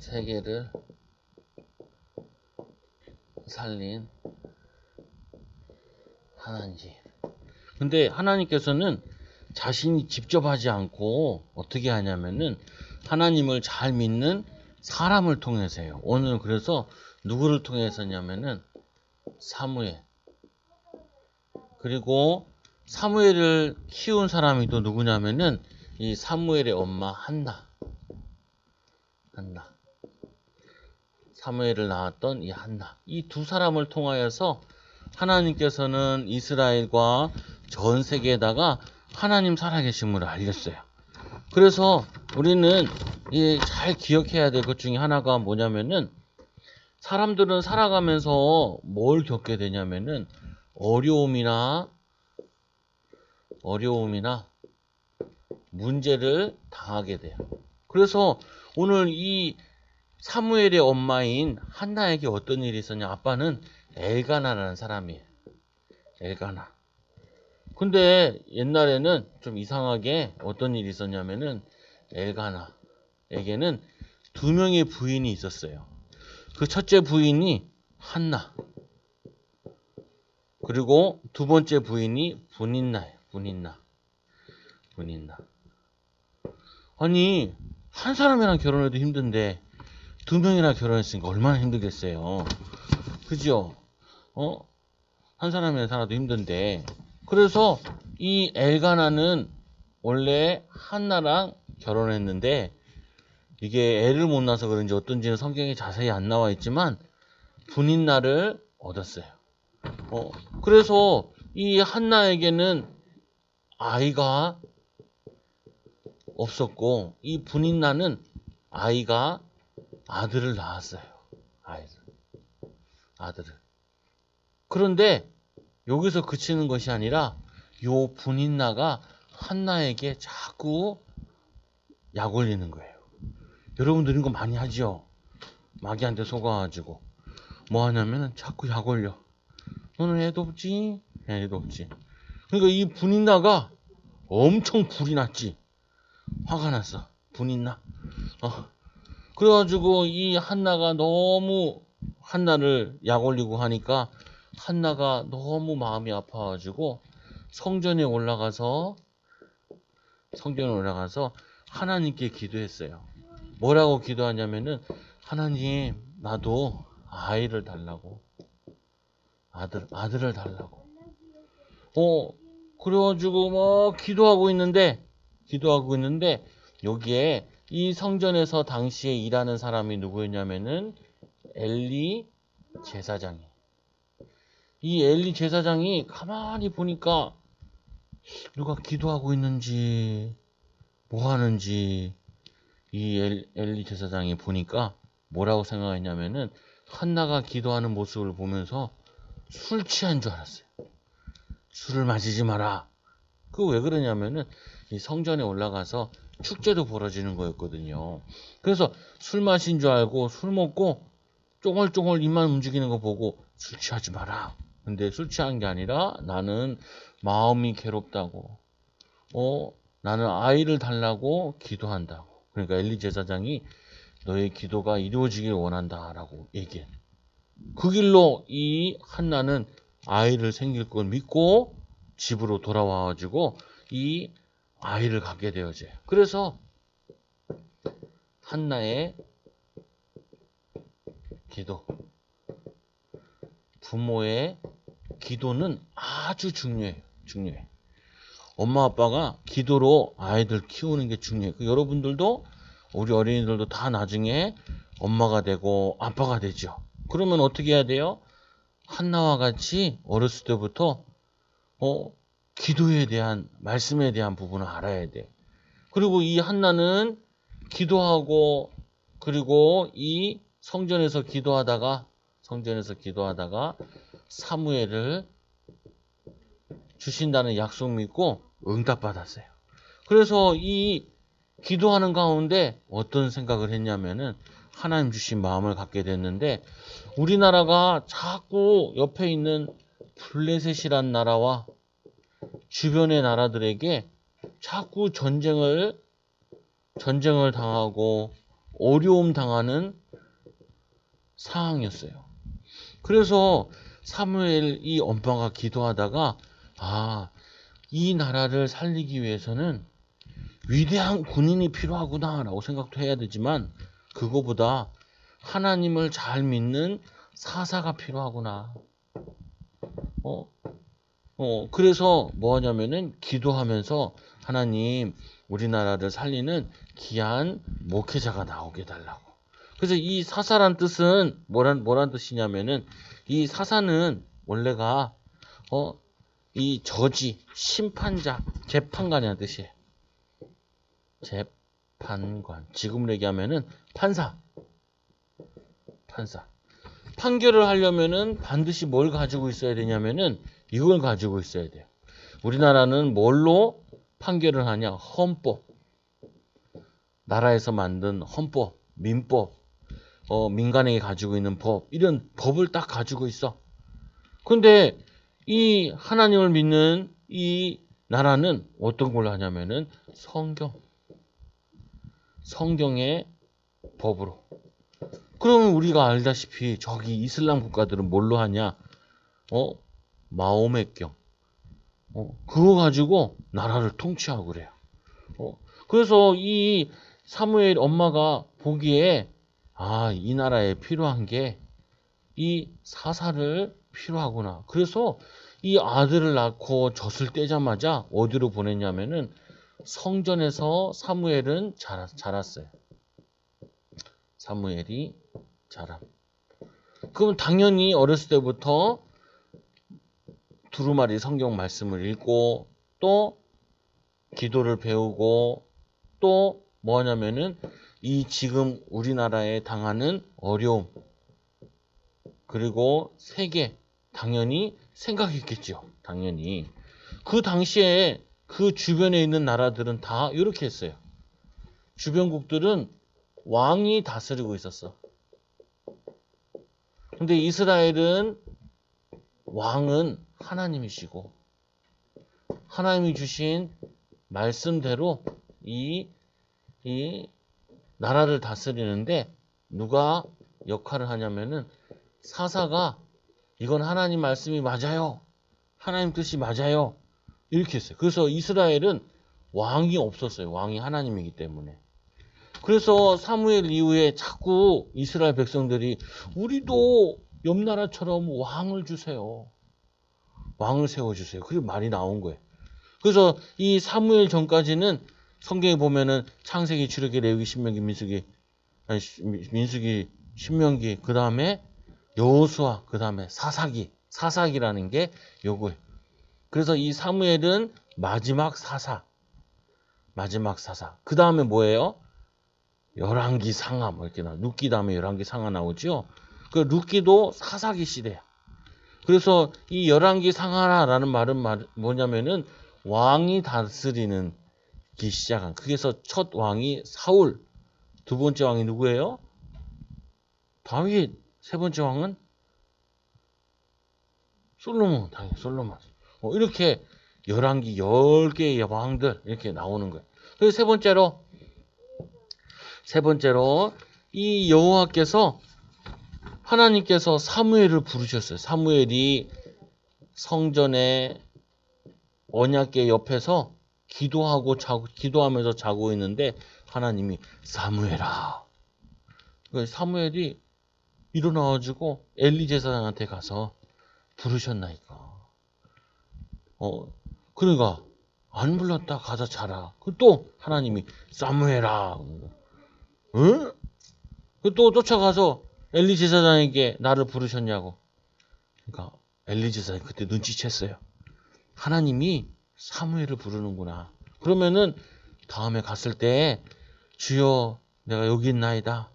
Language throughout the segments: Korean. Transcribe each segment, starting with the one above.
세계를 살린 하나님. 근데 하나님께서는 자신이 직접 하지 않고 어떻게 하냐면은 하나님을 잘 믿는 사람을 통해서 해요. 오늘 그래서 누구를 통해서 했냐면은 사무엘. 그리고 사무엘을 키운 사람이 또 누구냐면은 이 사무엘의 엄마 한나. 사무엘을 낳았던 이 한나. 이 두 사람을 통하여서 하나님께서는 이스라엘과 전 세계에다가 하나님 살아계심을 알렸어요. 그래서 우리는 잘 기억해야 될 것 중에 하나가 뭐냐면은 사람들은 살아가면서 뭘 겪게 되냐면은 어려움이나 문제를 당하게 돼요. 그래서 오늘 이 사무엘의 엄마인 한나에게 어떤 일이 있었냐? 아빠는 엘가나라는 사람이에요. 엘가나. 근데 옛날에는 좀 이상하게 어떤 일이 있었냐면은 엘가나에게는 두 명의 부인이 있었어요. 그 첫째 부인이 한나. 그리고 두 번째 부인이 분인나예요. 분인나. 아니, 한 사람이랑 결혼해도 힘든데 두 명이나 결혼했으니까 얼마나 힘들겠어요. 그죠? 한 사람이랑 살아도 힘든데. 그래서 이 엘가나는 원래 한나랑 결혼했는데 이게 애를 못 낳아서 그런지 어떤지는 성경에 자세히 안 나와 있지만 분인나를 얻었어요. 그래서 이 한나에게는 아이가 없었고 이 분인나는 아들을 낳았어요. 아들을. 그런데 여기서 그치는 것이 아니라 요 분인나가 한나에게 자꾸 약 올리는 거예요. 여러분들 이런 거 많이 하죠? 마귀한테 속아가지고 뭐 하냐면은 자꾸 약 올려. 너는 애도 없지? 애도 없지. 그러니까 이 분인나가 엄청 불이 났지. 화가 났어. 분인나. 그래가지고 이 한나가 너무 한나를 약 올리고 하니까 한나가 너무 마음이 아파가지고 성전에 올라가서 하나님께 기도했어요. 뭐라고 기도하냐면은 하나님 나도 아이를 달라고. 아들을 달라고. 그래가지고 막 기도하고 있는데 여기에 이 성전에서 당시에 일하는 사람이 누구였냐면은 엘리 제사장이. 이 엘리 제사장이 가만히 보니까 누가 기도하고 있는지 뭐 하는지 이 엘리 제사장이 보니까 뭐라고 생각했냐면은 한나가 기도하는 모습을 보면서 술 취한 줄 알았어요. 술을 마시지 마라. 그 왜 그러냐면은 이 성전에 올라가서 축제도 벌어지는 거였거든요. 그래서 술 마신 줄 알고 술 먹고 쫑얼쫑얼 입만 움직이는 거 보고 술 취하지 마라. 근데 술 취한 게 아니라 나는 마음이 괴롭다고. 나는 아이를 달라고 기도한다고. 그러니까 엘리 제사장이 너의 기도가 이루어지길 원한다라고 얘기해. 그 길로 이 한나는 아이를 생길 걸 믿고 집으로 돌아와가지고 이 아이를 갖게 되어져요. 그래서 한나의 기도, 부모의 기도는 아주 중요해요. 엄마 아빠가 기도로 아이들 키우는 게 중요해요. 여러분들도 우리 어린이들도 다 나중에 엄마가 되고 아빠가 되죠. 그러면 어떻게 해야 돼요? 한나와 같이 어렸을 때부터 기도에 대한 말씀에 대한 부분을 알아야 돼. 그리고 이 한나는 기도하고 그리고 이 성전에서 기도하다가 사무엘을 주신다는 약속 믿고 응답받았어요. 그래서 이 기도하는 가운데 어떤 생각을 했냐면은 하나님 주신 마음을 갖게 됐는데 우리나라가 자꾸 옆에 있는 블레셋이란 나라와 주변의 나라들에게 자꾸 전쟁을 당하고 어려움 당하는 상황이었어요. 그래서 사무엘 이 엄마가 기도하다가 이 나라를 살리기 위해서는 위대한 군인이 필요하구나 라고 생각도 해야 되지만 그거보다 하나님을 잘 믿는 사사가 필요하구나. 그래서 뭐 하냐면은 기도하면서 하나님 우리나라를 살리는 귀한 목회자가 나오게 해달라고. 그래서 이 사사란 뜻은 뭐란 뜻이냐면은 이 사사는 원래가 이 저지, 심판자, 재판관이라는 뜻이에요. 재판관. 지금으로 얘기하면은 판사. 판결을 하려면은 반드시 뭘 가지고 있어야 되냐면은 이걸 가지고 있어야 돼요. 우리나라는 뭘로 판결을 하냐? 헌법. 나라에서 만든 헌법, 민법, 민간에게 가지고 있는 법, 이런 법을 딱 가지고 있어. 근데 이 하나님을 믿는 이 나라는 어떤 걸로 하냐면은 성경의 법으로. 그러면 우리가 알다시피 저기 이슬람 국가들은 뭘로 하냐? 마호메경. 그거 가지고 나라를 통치하고 그래요. 그래서 이 사무엘 엄마가 보기에 이 나라에 필요한 게 이 사사를 필요하구나. 그래서 이 아들을 낳고 젖을 떼자마자 어디로 보냈냐면은 성전에서 사무엘은 자랐어요. 사무엘이 자람. 그럼 당연히 어렸을 때부터 두루마리 성경 말씀을 읽고 또 기도를 배우고 또 뭐 하냐면은 이 지금 우리나라에 당하는 어려움 그리고 세계 당연히 생각했겠죠. 당연히. 그 당시에 그 주변에 있는 나라들은 다 이렇게 했어요. 주변국들은 왕이 다스리고 있었어. 근데 이스라엘은 왕은 하나님이시고 하나님이 주신 말씀대로 이 나라를 다스리는데 누가 역할을 하냐면은 사사가 이건 하나님 말씀이 맞아요. 하나님 뜻이 맞아요. 이렇게 했어요. 그래서 이스라엘은 왕이 없었어요. 왕이 하나님이기 때문에. 그래서 사무엘 이후에 자꾸 이스라엘 백성들이 우리도 옆 나라처럼 왕을 주세요. 왕을 세워주세요. 그게 말이 나온 거예요. 그래서 이 사무엘 전까지는 성경에 보면은 창세기, 출애기, 레위기, 신명기, 민수기, 신명기, 그 다음에 여호수아, 그 다음에 사사기라는 게 요거예요. 그래서 이 사무엘은 마지막 사사. 그 다음에 뭐예요? 열왕기 상하 뭐 이렇게 나와. 룻기 다음에 열왕기 상하 나오죠. 그 룻기도 사사기 시대야. 그래서 이 열왕기 상하라는 말은 뭐냐면은 왕이 다스리는 기 시작한. 그래서 첫 왕이 사울, 두 번째 왕이 누구예요? 다윗, 세 번째 왕은 솔로몬, 당연히 솔로몬. 이렇게 열왕기 10개의 왕들 이렇게 나오는 거예요. 그래서 세 번째로 이 여호와께서 하나님께서 사무엘을 부르셨어요. 사무엘이 성전의 언약궤 옆에서 기도하면서 자고 있는데 하나님이 사무엘아. 사무엘이 일어나가지고 엘리 제사장한테 가서 부르셨나이까. 그러니까 안 불렀다 가서 자라. 또 하나님이 사무엘아. 응? 또 쫓아가서 엘리 제사장에게 나를 부르셨냐고. 그러니까 엘리 제사장이 그때 눈치챘어요. 하나님이 사무엘을 부르는구나. 그러면은 다음에 갔을 때 주여 내가 여기 있나이다.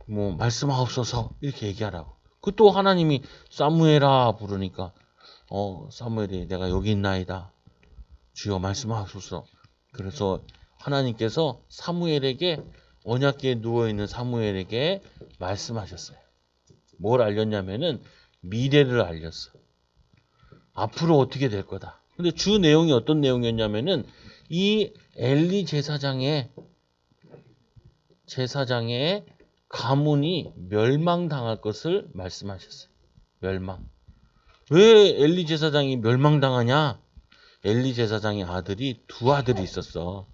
뭐 말씀하옵소서 이렇게 얘기하라고. 그 또 하나님이 사무엘아 부르니까 사무엘이 내가 여기 있나이다. 주여 말씀하옵소서. 그래서 하나님께서 사무엘에게 언약궤에 누워있는 사무엘에게 말씀하셨어요. 뭘 알렸냐면은 미래를 알렸어. 앞으로 어떻게 될 거다. 근데 주 내용이 어떤 내용이었냐면은 이 엘리 제사장의 제사장의 가문이 멸망당할 것을 말씀하셨어요. 멸망. 왜 엘리 제사장이 멸망당하냐? 엘리 제사장의 아들이 두 아들이 있었어.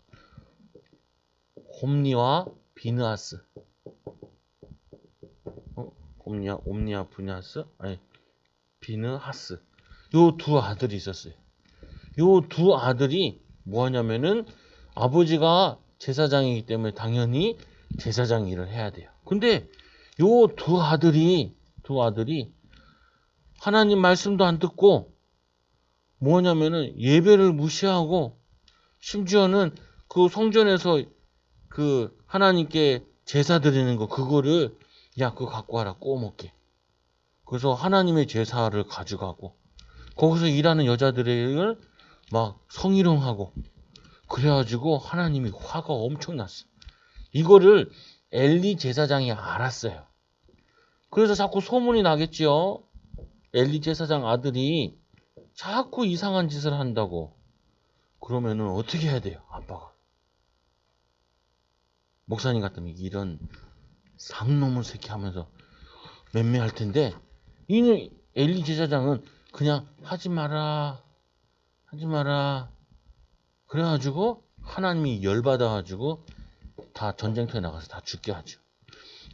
홈니와 비느하스. 옴니와 비느하스? 아니, 비느하스. 요 두 아들이 있었어요. 요 두 아들이 뭐 하냐면은 아버지가 제사장이기 때문에 당연히 제사장 일을 해야 돼요. 근데 요 두 아들이 하나님 말씀도 안 듣고 뭐냐면은 예배를 무시하고 심지어는 그 성전에서 그 하나님께 제사 드리는 거 그거를 야 그거 갖고 와라 구워 먹게. 그래서 하나님의 제사를 가져가고 거기서 일하는 여자들을 막 성희롱하고 그래가지고 하나님이 화가 엄청 났어. 이거를 엘리 제사장이 알았어요. 그래서 자꾸 소문이 나겠지요. 엘리 제사장 아들이 자꾸 이상한 짓을 한다고. 그러면은 어떻게 해야 돼요? 아빠가. 목사님 같으면 이런 상놈의 새끼 하면서 맴매할 텐데 이 엘리 제사장은 그냥 하지 마라. 그래가지고 하나님이 열받아가지고 다 전쟁터에 나가서 다 죽게 하죠.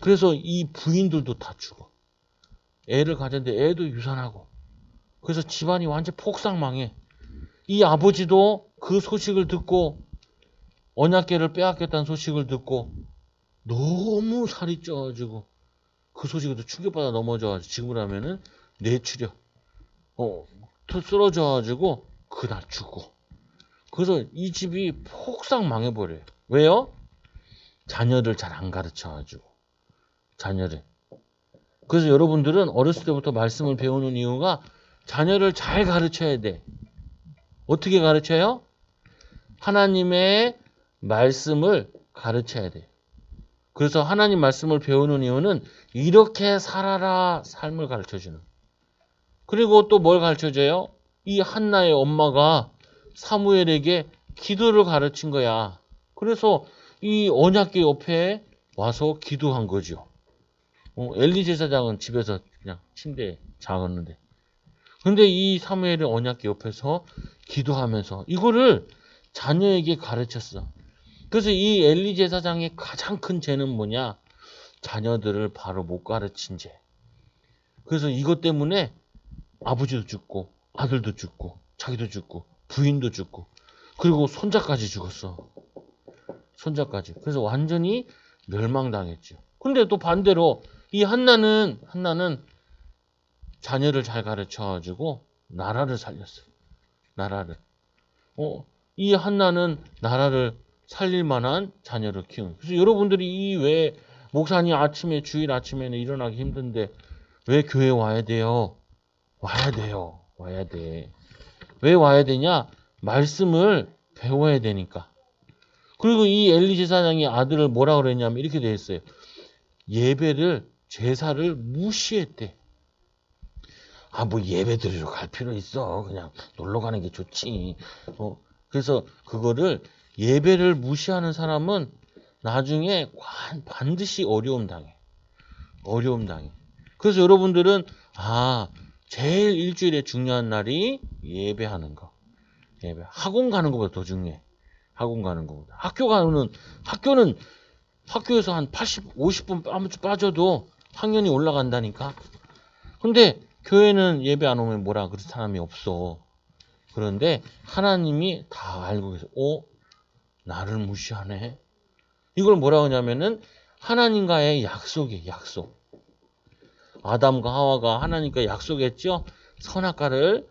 그래서 이 부인들도 다 죽어. 애를 가졌는데 애도 유산하고. 그래서 집안이 완전 폭삭망해. 이 아버지도 그 소식을 듣고 언약궤를 빼앗겼다는 소식을 듣고 너무 살이 쪄가지고 그 소식에도 충격받아 넘어져가지고 지금으로 하면은 뇌출혈 쓰러져가지고 그날 죽고. 그래서 이 집이 폭삭 망해버려요. 왜요? 자녀를 잘 안 가르쳐가지고. 자녀를. 그래서 여러분들은 어렸을 때부터 말씀을 배우는 이유가 자녀를 잘 가르쳐야 돼. 어떻게 가르쳐요? 하나님의 말씀을 가르쳐야 돼. 그래서 하나님 말씀을 배우는 이유는 이렇게 살아라 삶을 가르쳐주는. 그리고 또 뭘 가르쳐줘요? 이 한나의 엄마가 사무엘에게 기도를 가르친 거야. 그래서 이 언약궤 옆에 와서 기도한 거죠. 엘리 제사장은 집에서 그냥 침대에 자었는데. 근데 이 사무엘의 언약궤 옆에서 기도하면서 이거를 자녀에게 가르쳤어. 그래서 이 엘리 제사장의 가장 큰 죄는 뭐냐? 자녀들을 바로 못 가르친 죄. 그래서 이것 때문에 아버지도 죽고 아들도 죽고 자기도 죽고 부인도 죽고 그리고 손자까지 죽었어. 손자까지. 그래서 완전히 멸망당했죠. 근데 또 반대로 이 한나는 자녀를 잘 가르쳐가지고 나라를 살렸어요. 나라를. 이 한나는 나라를 살릴 만한 자녀를 키운. 그래서 여러분들이 이 왜 목사님 아침에 주일 아침에는 일어나기 힘든데 왜 교회 와야 돼요? 와야 돼요. 와야 돼. 왜 와야 되냐? 말씀을 배워야 되니까. 그리고 이 엘리 제사장이 아들을 뭐라 그랬냐면 이렇게 돼 있어요. 예배를 제사를 무시했대. 뭐 예배 드리러 갈 필요 있어. 그냥 놀러 가는 게 좋지. 그래서 그거를 예배를 무시하는 사람은 나중에 반드시 어려움 당해. 어려움 당해. 그래서 여러분들은 제일 일주일에 중요한 날이 예배하는 거. 예배. 학원 가는 것보다 더 중요해. 학원 가는 것보다. 학교는 학교에서 한 50분 아무튼 빠져도 학년이 올라간다니까. 근데 교회는 예배 안 오면 뭐라 그럴 사람이 없어. 그런데 하나님이 다 알고 계세요. 나를 무시하네. 이걸 뭐라고 하냐면은 하나님과의 약속이에요. 약속. 아담과 하와가 하나님과 약속했죠. 선악과를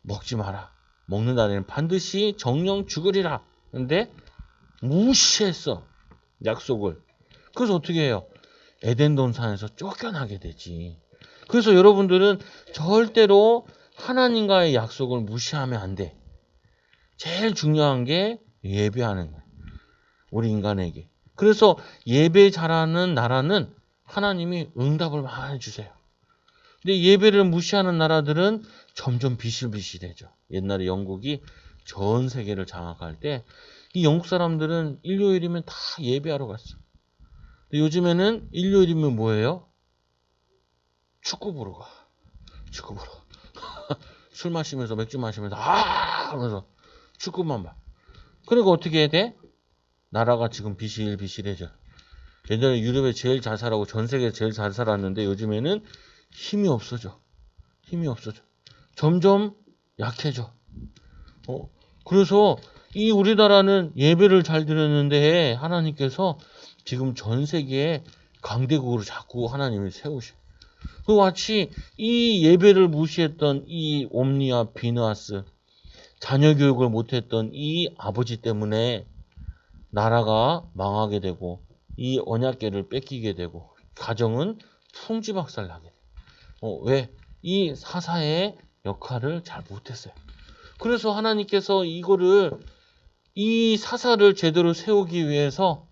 먹지 마라. 먹는 날에는 반드시 정령 죽으리라. 근데 무시했어. 약속을. 그래서 어떻게 해요? 에덴 동산에서 쫓겨나게 되지. 그래서 여러분들은 절대로 하나님과의 약속을 무시하면 안 돼. 제일 중요한 게 예배하는 거야. 우리 인간에게. 그래서 예배 잘하는 나라는 하나님이 응답을 많이 주세요. 근데 예배를 무시하는 나라들은 점점 비실비실해져. 옛날에 영국이 전 세계를 장악할 때 이 영국 사람들은 일요일이면 다 예배하러 갔어. 근데 요즘에는 일요일이면 뭐예요? 축구 보러 가. 축구 보러. 술 마시면서 맥주 마시면서 하면서 축구만 봐. 그러니까 어떻게 해야 돼? 나라가 지금 비실비실해져. 옛날에 유럽에 제일 잘 살아고 전 세계에 제일 잘 살았는데 요즘에는 힘이 없어져. 힘이 없어져. 점점 약해져. 그래서 이 우리나라는 예배를 잘 드렸는데 하나님께서 지금 전 세계에 강대국으로 자꾸 하나님을 세우셔. 그 마치 이 예배를 무시했던 이 옴니와 비느하스, 자녀 교육을 못했던 이 아버지 때문에 나라가 망하게 되고 이 언약궤를 뺏기게 되고 가정은 풍지박살 나게 돼. 왜? 이 사사의 역할을 잘 못했어요. 그래서 하나님께서 이 사사를 제대로 세우기 위해서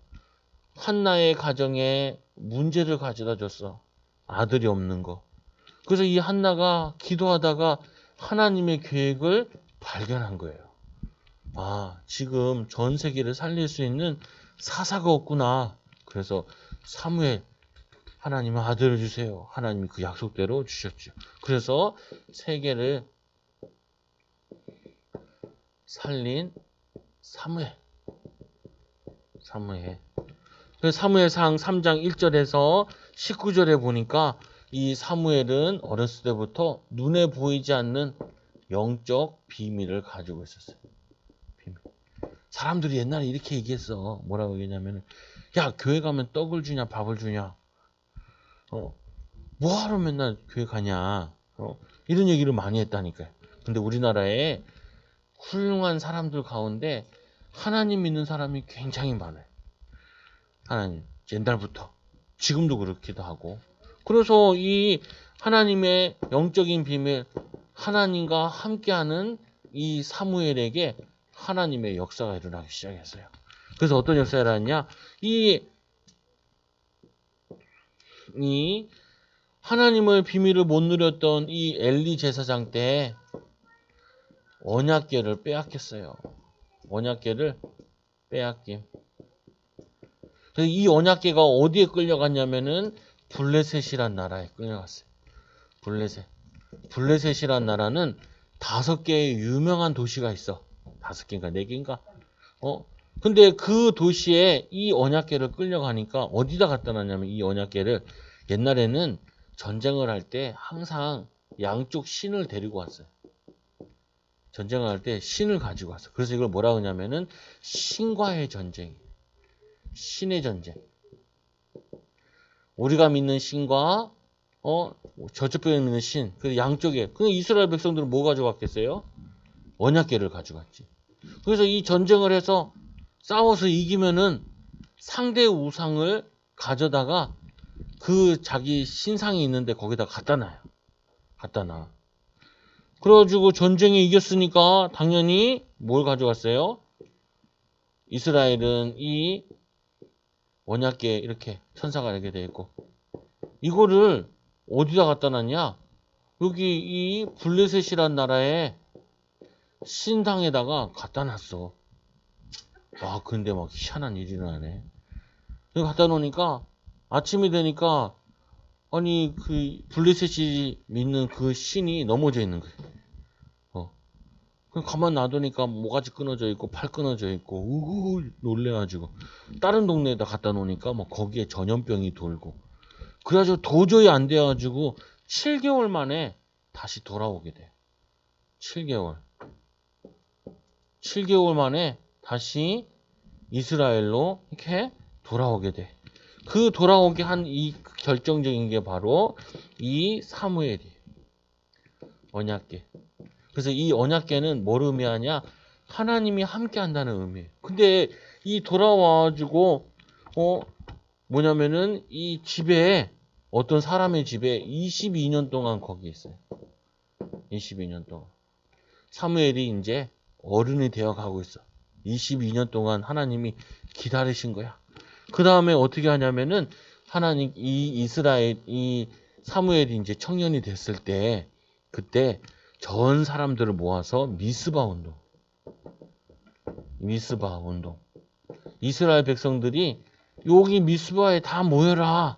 한나의 가정에 문제를 가져다 줬어. 아들이 없는 거. 그래서 이 한나가 기도하다가 하나님의 계획을 발견한 거예요. 아, 지금 전 세계를 살릴 수 있는 사사가 없구나. 그래서 사무엘, 하나님은 아들을 주세요. 하나님이 그 약속대로 주셨죠. 그래서 세계를 살린 사무엘. 그래서 사무엘상 3장 1절에서 19절에 보니까 이 사무엘은 어렸을 때부터 눈에 보이지 않는 영적 비밀을 가지고 있었어요. 비밀. 사람들이 옛날에 이렇게 얘기했어. 뭐라고 얘기했냐면, 야, 교회 가면 떡을 주냐, 밥을 주냐? 뭐하러 맨날 교회 가냐? 이런 얘기를 많이 했다니까요. 근데 우리나라에 훌륭한 사람들 가운데 하나님 믿는 사람이 굉장히 많아요. 하나님, 옛날부터. 지금도 그렇기도 하고. 그래서 이 하나님의 영적인 비밀, 하나님과 함께하는 이 사무엘에게 하나님의 역사가 일어나기 시작했어요. 그래서 어떤 역사가 일어났냐? 이 하나님의 비밀을 못 누렸던 이 엘리 제사장 때 언약궤를 빼앗겼어요. 언약궤를 빼앗김. 그래서 이 언약궤가 어디에 끌려갔냐면은 블레셋이란 나라에 끌려갔어요. 블레셋이란 나라는 5개의 유명한 도시가 있어. 5개인가 4개인가? 근데 그 도시에 이 언약궤를 끌려가니까 어디다 갖다 놨냐면 이 언약궤를 옛날에는 전쟁을 할 때 항상 양쪽 신을 데리고 왔어요. 전쟁을 할 때 신을 가지고 왔어. 그래서 이걸 뭐라 하냐면은 신과의 전쟁. 신의 전쟁. 우리가 믿는 신과 저쪽에 믿는 신. 그 양쪽에. 그 이스라엘 백성들은 뭐 가져갔겠어요? 언약궤를 가져갔지. 그래서 이 전쟁을 해서 싸워서 이기면은 상대 우상을 가져다가 그 자기 신상이 있는데 거기다 갖다 놔요. 갖다 놔. 그래가지고 전쟁에 이겼으니까 당연히 뭘 가져갔어요? 이스라엘은 이 언약궤 이렇게 천사가 이렇게 돼 있고 이거를 어디다 갖다 놨냐? 여기 이 블레셋이란 나라에 신당에다가 갖다 놨어. 와, 근데 막 희한한 일이 일어나네. 여기 갖다 놓으니까 아침이 되니까 아니 그 블레셋이 믿는 그 신이 넘어져 있는 거예요. 그냥 가만 놔두니까 모가지 끊어져 있고 팔 끊어져 있고 우우 놀래가지고 다른 동네에다 갖다 놓으니까 뭐 거기에 전염병이 돌고 그래가지고 도저히 안 돼가지고 7개월 만에 다시 돌아오게 돼. 7개월 만에 다시 이스라엘로 이렇게 돌아오게 돼. 그 돌아오게 한 이 결정적인 게 바로 이 사무엘이 언약궤. 그래서 이 언약궤는 뭘 의미하냐? 하나님이 함께 한다는 의미예요. 근데 이 돌아와가지고 뭐냐면은 이 집에 어떤 사람의 집에 22년 동안 거기 있어요. 22년 동안. 사무엘이 이제 어른이 되어 가고 있어. 22년 동안 하나님이 기다리신 거야. 그 다음에 어떻게 하냐면은 하나님 이 이스라엘 이 사무엘이 이제 청년이 됐을 때 그때 전 사람들을 모아서 미스바 운동. 이스라엘 백성들이 여기 미스바에 다 모여라.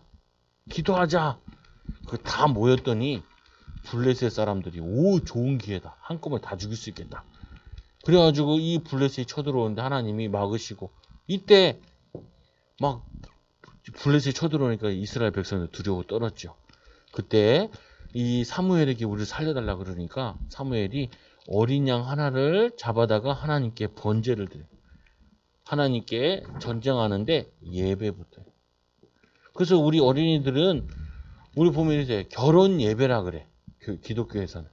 기도하자. 그 다 모였더니 블레셋 사람들이 오 좋은 기회다. 한꺼번에 다 죽일 수 있겠다. 그래가지고 이 블레셋이 쳐들어오는데 하나님이 막으시고 이때 막 블레셋이 쳐들어오니까 이스라엘 백성들 두려워 떨었죠. 그때 이 사무엘에게 우리를 살려달라 그러니까 사무엘이 어린 양 하나를 잡아다가 하나님께 번제를 드려요. 하나님께 전쟁하는데 예배부터. 그래서 우리 어린이들은 우리 보면 이제 결혼 예배라 그래. 기독교에서는.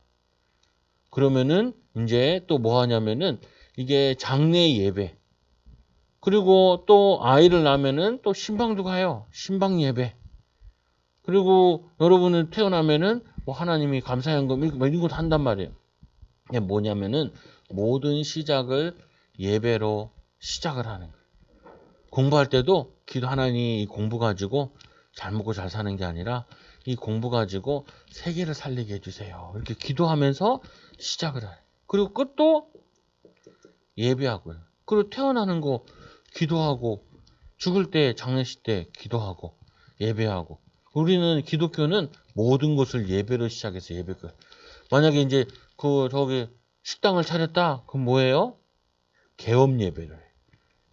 그러면은 이제 또 뭐 하냐면은 이게 장례 예배. 그리고 또 아이를 낳으면은 또 신방도 가요. 신방 예배. 그리고 여러분은 태어나면은 뭐 하나님이 감사연금 이런 것도 한단 말이에요. 이게 뭐냐면은 모든 시작을 예배로 시작을 하는 거예요. 공부할 때도 기도 하나님 공부 가지고 잘 먹고 잘 사는 게 아니라 이 공부 가지고 세계를 살리게 해주세요. 이렇게 기도하면서 시작을 해요. 그리고 끝도 예배하고요. 그리고 태어나는 거 기도하고 죽을 때 장례식 때 기도하고 예배하고 우리는 기독교는 모든 것을 예배로 시작해서 예배를 만약에 이제 저기 식당을 차렸다 그럼 뭐예요? 개업 예배를 해요.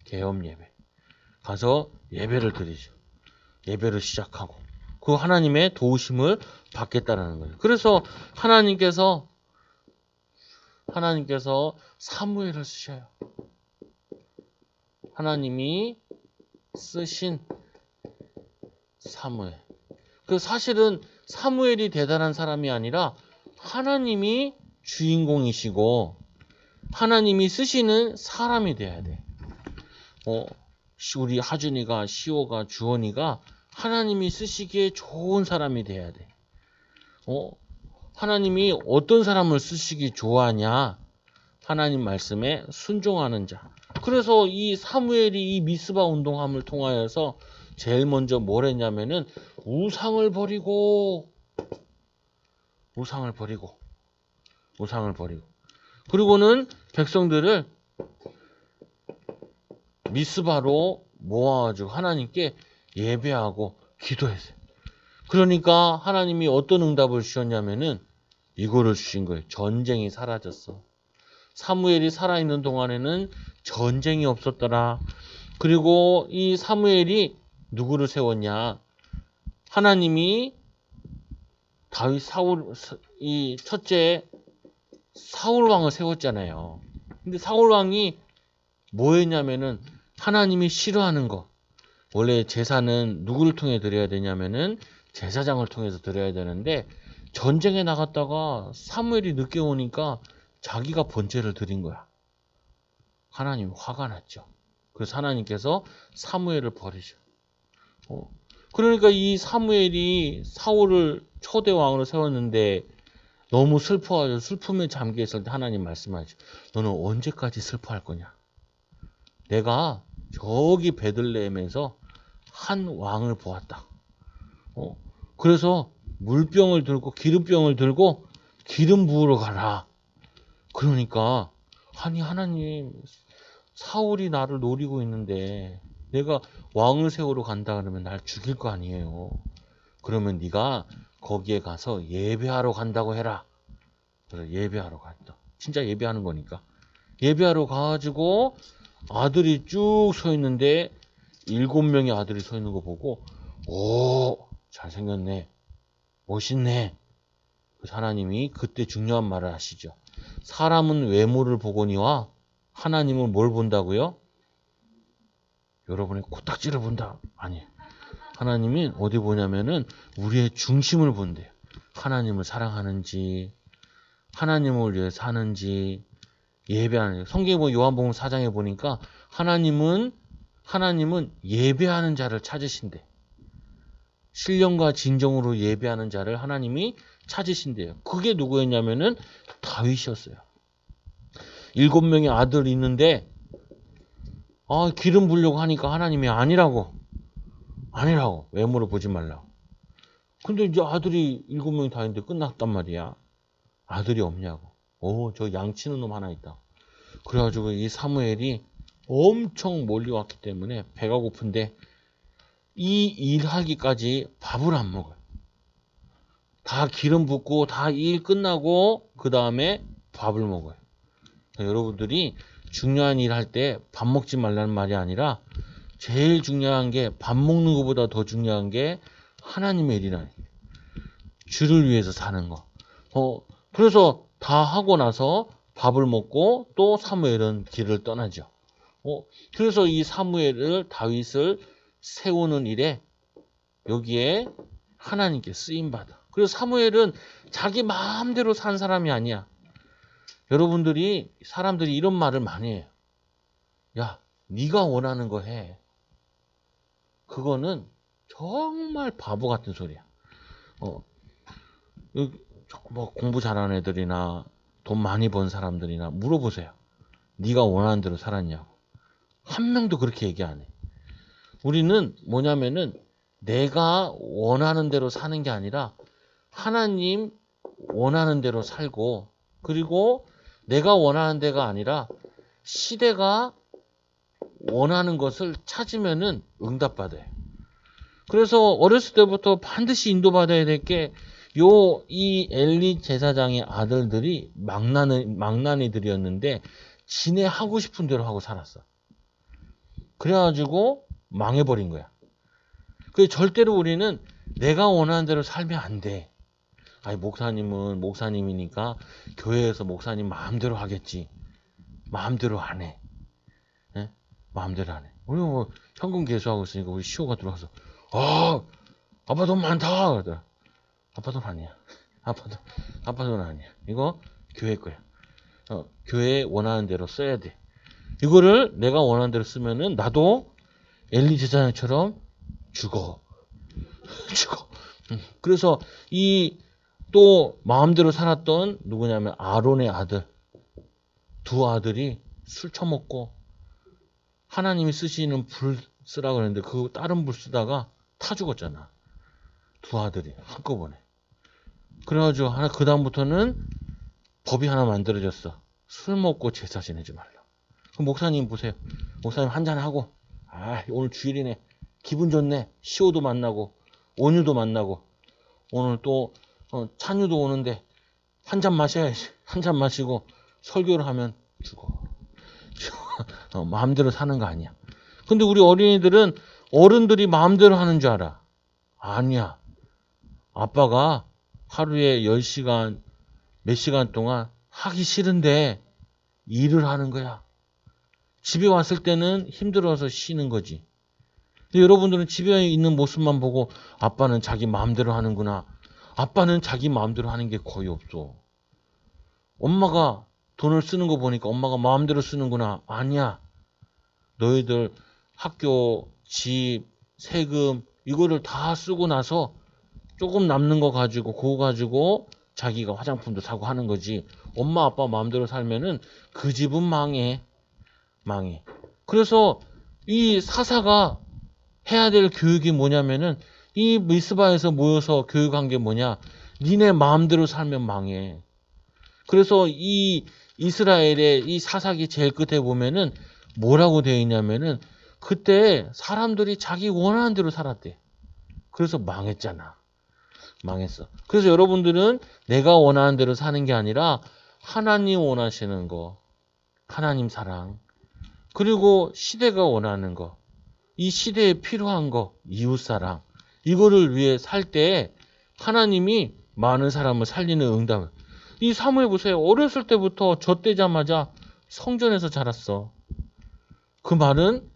개업 예배 가서 예배를 드리죠. 예배를 시작하고 그 하나님의 도우심을 받겠다라는 거예요. 그래서 하나님께서 사무엘을 쓰셔요. 하나님이 쓰신 사무엘. 그 사실은 사무엘이 대단한 사람이 아니라 하나님이 주인공이시고 하나님이 쓰시는 사람이 돼야 돼. 우리 하준이가 시호가 주원이가 하나님이 쓰시기에 좋은 사람이 돼야 돼. 하나님이 어떤 사람을 쓰시기 좋아하냐? 하나님 말씀에 순종하는 자. 그래서 이 사무엘이 이 미스바 운동함을 통하여서 제일 먼저 뭘 했냐면은 우상을 버리고 그리고는 백성들을 미스바로 모아가지고 하나님께 예배하고 기도했어요. 그러니까 하나님이 어떤 응답을 주셨냐면은 이거를 주신 거예요. 전쟁이 사라졌어. 사무엘이 살아있는 동안에는 전쟁이 없었더라. 그리고 이 사무엘이 누구를 세웠냐? 하나님이 이 첫째 사울 왕을 세웠잖아요. 근데 사울 왕이 뭐 했냐면은 하나님이 싫어하는 거. 원래 제사는 누구를 통해 드려야 되냐면은 제사장을 통해서 드려야 되는데 전쟁에 나갔다가 사무엘이 늦게 오니까 자기가 번제를 드린 거야. 하나님 화가 났죠. 그래서 하나님께서 사무엘을 버리죠. 그러니까 이 사무엘이 사울을 초대 왕으로 세웠는데 너무 슬퍼가지고 슬픔에 잠겨 있을 때 하나님 말씀하죠. 너는 언제까지 슬퍼할 거냐? 내가 저기 베들레헴에서 한 왕을 보았다. 그래서 물병을 들고 기름병을 들고 기름 부으러 가라. 그러니까 아니 하나님 사울이 나를 노리고 있는데 내가 왕을 세우러 간다 그러면 날 죽일 거 아니에요. 그러면 네가 거기에 가서 예배하러 간다고 해라. 그래서 예배하러 갔다. 진짜 예배하는 거니까. 예배하러 가가지고 아들이 쭉 서 있는데 7명의 아들이 서 있는 거 보고 오 잘생겼네. 멋있네. 그래서 하나님이 그때 중요한 말을 하시죠. 사람은 외모를 보거니와 하나님은 뭘 본다고요? 여러분의 코딱지를 본다. 아니에요. 하나님은 어디 보냐면은 우리의 중심을 본대요. 하나님을 사랑하는지 하나님을 위해 사는지 예배하는지. 성경에 보면 요한복음 4장에 보니까 하나님은 예배하는 자를 찾으신대. 신령과 진정으로 예배하는 자를 하나님이 찾으신대요. 그게 누구였냐면은 다윗이었어요. 7명의 아들이 있는데 기름 부으려고 하니까 하나님이 아니라고 외모를 보지 말라고. 근데 이제 아들이 7명이 다 있는데 끝났단 말이야. 아들이 없냐고. 저 양치는 놈 하나 있다. 그래가지고 이 사무엘이 엄청 멀리 왔기 때문에 배가 고픈데 이 일하기까지 밥을 안 먹어요. 다 기름 붓고 다 일 끝나고 그 다음에 밥을 먹어요. 여러분들이 중요한 일 할 때 밥 먹지 말라는 말이 아니라 제일 중요한 게 밥 먹는 것보다 더 중요한 게 하나님의 일이라는 거예요. 주를 위해서 사는 거. 그래서 다 하고 나서 밥을 먹고 또 사무엘은 길을 떠나죠. 그래서 이 사무엘을 다윗을 세우는 일에 여기에 하나님께 쓰임받아. 그래서 사무엘은 자기 마음대로 산 사람이 아니야. 사람들이 이런 말을 많이 해요. 야, 네가 원하는 거 해. 그거는 정말 바보 같은 소리야. 뭐 공부 잘하는 애들이나 돈 많이 번 사람들이나 물어보세요. 네가 원하는 대로 살았냐고. 한 명도 그렇게 얘기 안 해. 우리는 뭐냐면은 내가 원하는 대로 사는 게 아니라 하나님 원하는 대로 살고, 그리고 내가 원하는 데가 아니라 시대가 원하는 것을 찾으면은 응답받아요. 그래서 어렸을 때부터 반드시 인도받아야 될 게 이 엘리 제사장의 아들들이 망나니들이었는데 지네 하고 싶은 대로 하고 살았어. 그래가지고 망해버린 거야. 그래서 절대로 우리는 내가 원하는 대로 살면 안 돼. 아니, 목사님은 목사님이니까 교회에서 목사님 마음대로 하겠지. 마음대로 안 해. 네? 마음대로 안 해. 우리 뭐 현금 개수하고 있으니까 우리 시호가 들어와서 아빠 돈 많다 그러더라. 아빠 돈 아니야. 아빠 돈 아니야. 이거 교회 거야. 교회 원하는 대로 써야 돼. 이거를 내가 원하는 대로 쓰면은 나도 엘리 제사장처럼 죽어. 그래서 이 또 마음대로 살았던 누구냐면 아론의 아들, 두 아들이 술 처먹고 하나님이 쓰시는 불 쓰라고 그랬는데 그 다른 불 쓰다가 타 죽었잖아. 두 아들이 한꺼번에. 그래가지고 그 다음부터는 법이 하나 만들어졌어. 술 먹고 제사 지내지 말라. 그럼 목사님 보세요. 목사님 한잔하고 오늘 주일이네. 기분 좋네. 시호도 만나고 온유도 만나고 오늘 또 찬유도 오는데 한 잔 마셔야지. 한 잔 마시고 설교를 하면 죽어. 마음대로 사는 거 아니야. 근데 우리 어린이들은 어른들이 마음대로 하는 줄 알아. 아니야. 아빠가 하루에 10시간 몇 시간 동안 하기 싫은데 일을 하는 거야. 집에 왔을 때는 힘들어서 쉬는 거지. 근데 여러분들은 집에 있는 모습만 보고 아빠는 자기 마음대로 하는구나. 아빠는 자기 마음대로 하는 게 거의 없어. 엄마가 돈을 쓰는 거 보니까 엄마가 마음대로 쓰는구나. 아니야. 너희들 학교, 집, 세금 이거를 다 쓰고 나서 조금 남는 거 가지고 그거 가지고 자기가 화장품도 사고 하는 거지. 엄마 아빠 마음대로 살면은 그 집은 망해. 그래서 이 사사가 해야 될 교육이 뭐냐면은 이 미스바에서 모여서 교육한 게 뭐냐. 니네 마음대로 살면 망해. 그래서 이 이스라엘의 이 사사기 제일 끝에 보면은 뭐라고 되어 있냐면은 그때 사람들이 자기 원하는 대로 살았대. 그래서 망했잖아. 망했어. 그래서 여러분들은 내가 원하는 대로 사는 게 아니라 하나님 원하시는 거, 하나님 사랑, 그리고 시대가 원하는 거, 이 시대에 필요한 거, 이웃 사랑, 이거를 위해 살 때 하나님이 많은 사람을 살리는 응답을. 이 사무엘 보세요. 어렸을 때부터 젖되자마자 성전에서 자랐어. 그 말은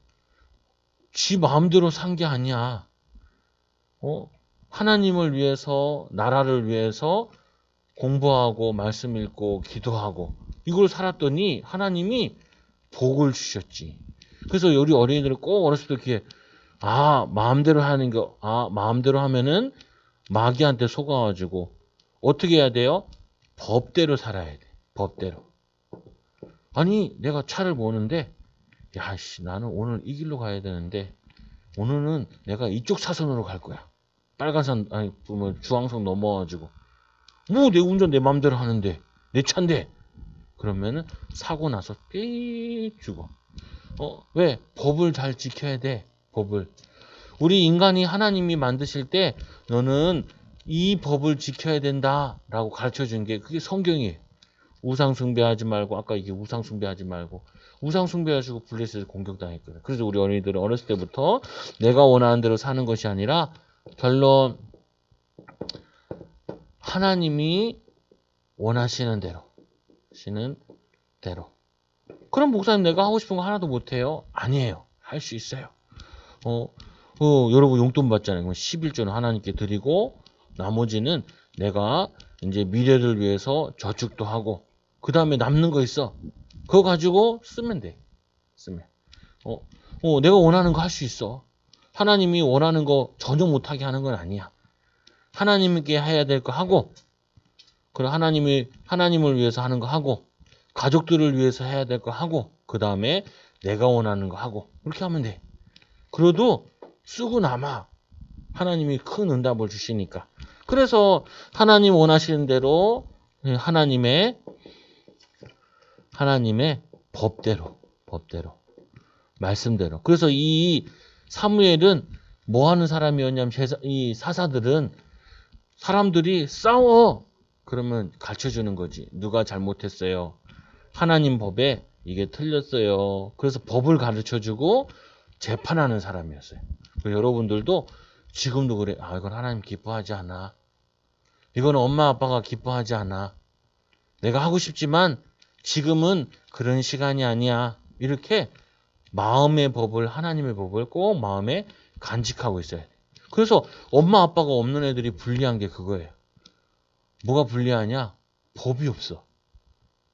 지 마음대로 산 게 아니야. 하나님을 위해서, 나라를 위해서 공부하고 말씀 읽고 기도하고 이걸 살았더니 하나님이 복을 주셨지. 그래서 우리 어린이들은 꼭 어렸을 때 이렇게 마음대로 하는 거, 마음대로 하면은 마귀한테 속아가지고 어떻게 해야 돼요? 법대로 살아야 돼. 법대로. 아니 내가 차를 보는데 나는 오늘 이 길로 가야 되는데 오늘은 내가 이쪽 차선으로 갈 거야. 빨간선 주황선 넘어가지고 내 운전 내 마음대로 하는데 내 차인데 그러면은 사고 나서 삐 죽어. 왜? 법을 잘 지켜야 돼. 법을. 우리 인간이 하나님이 만드실 때 너는 이 법을 지켜야 된다라고 가르쳐 준 게 그게 성경이에요. 우상 숭배하지 말고 아까 이게 우상 숭배하지 말고 우상 숭배하시고 블레셋에서 공격당했거든. 그래서 우리 어린이들은 어렸을 때부터 내가 원하는 대로 사는 것이 아니라 결론 하나님이 원하시는 대로 시는 대로. 그럼 목사님 내가 하고 싶은 거 하나도 못해요? 아니에요. 할 수 있어요. 여러분 용돈 받잖아요. 그럼 11조는 하나님께 드리고 나머지는 내가 이제 미래를 위해서 저축도 하고 그 다음에 남는 거 있어. 그거 가지고 쓰면 돼. 쓰면. 내가 원하는 거 할 수 있어. 하나님이 원하는 거 전혀 못하게 하는 건 아니야. 하나님께 해야 될 거 하고 그리고 하나님을 위해서 하는 거 하고 가족들을 위해서 해야 될 거 하고 그 다음에 내가 원하는 거 하고 그렇게 하면 돼. 그래도 쓰고 남아. 하나님이 큰 응답을 주시니까. 그래서 하나님 원하시는 대로 하나님의 법대로 말씀대로. 그래서 이 사무엘은 뭐 하는 사람이었냐면 이 사사들은 사람들이 싸워. 그러면 가르쳐 주는 거지. 누가 잘못했어요. 하나님 법에 이게 틀렸어요. 그래서 법을 가르쳐 주고 재판하는 사람이었어요. 여러분들도 지금도 그래. 이건 하나님 기뻐하지 않아. 이건 엄마 아빠가 기뻐하지 않아. 내가 하고 싶지만 지금은 그런 시간이 아니야. 이렇게 마음의 법을 하나님의 법을 꼭 마음에 간직하고 있어야 돼. 그래서 엄마 아빠가 없는 애들이 불리한 게 그거예요. 뭐가 불리하냐? 법이 없어.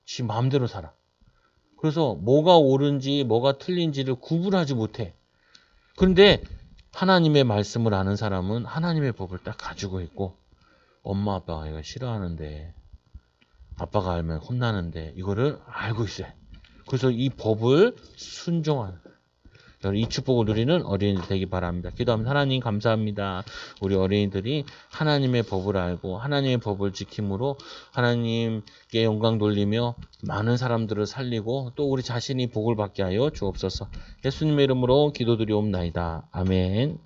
지 마음대로 살아. 그래서 뭐가 옳은지 뭐가 틀린지를 구분하지 못해. 그런데 하나님의 말씀을 아는 사람은 하나님의 법을 딱 가지고 있고 엄마 아빠가 이거 싫어하는데 아빠가 알면 혼나는데 이거를 알고 있어요. 그래서 이 법을 순종하는 이 축복을 누리는 어린이들 되기 바랍니다. 기도하면 하나님 감사합니다. 우리 어린이들이 하나님의 법을 알고 하나님의 법을 지킴으로 하나님께 영광 돌리며 많은 사람들을 살리고 또 우리 자신이 복을 받게 하여 주옵소서. 예수님의 이름으로 기도드리옵나이다. 아멘.